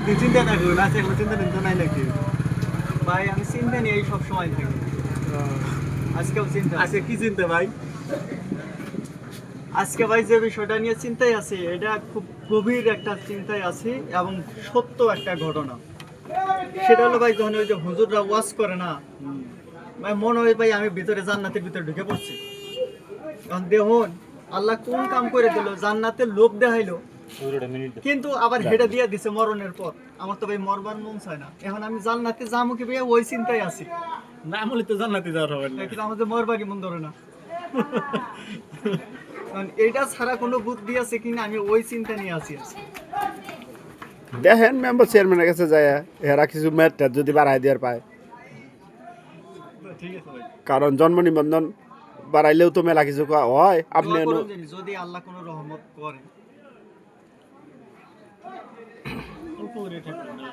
তুই চিন্তা থাকুন আছে এখন চিন্তা নিতে নাই নাকি ভাই আমি চিন্তা নিয়ে সব সময় থাকি, আজকেও চিন্তা। আজকে কি চিন্তা ভাই আজকে ভাই যে বিষয়টা নিয়ে চিন্তায় আছি এটা খুব গভীর একটা চিন্তায় আছি এবং সত্য একটা ঘটনা। সেটা হলো ভাই যখন ওই যে হুজুররা ওয়াজ করে না, ভাই মনে হয় ভাই আমি ভিতরে জান্নাতের ভিতরে ঢুকে পড়ছি। এখন দেখুন আল্লাহ কোন কাম করে দিল, জান্নাতের লোভ দেখাইলো কিন্তু আবার হেডে দিয়ে দিছে মরণের পর। আমার তো ভাই মরবার মন চায় না, এখন আমি জান্নাতে যাবো কি ভাই ওই চিন্তায় আছি। না বলে তো জান্নাতে যাওয়ার হবে না কিন্তু আমাদের মরবারই মন ধরে না। কারণ এটা ছাড়া কোনো বুদ্ধি আছে কিনা আমি ওই চিন্তা নিয়ে আছি আজকে। দেখেন মেম্বার চেয়ারম্যানের কাছে যায় এরা কিছু ম্যাটটা যদি বাড়াই দেওয়ার পায়, ঠিক আছে ভাই, কারণ জন্ম নিবন্ধন বাড়াইলেও তো মেলা কিছু হয়। আপনি দোয়া করুন জানি যদি আল্লাহ কোনো রহমত করে। অল্প করে থাকবে না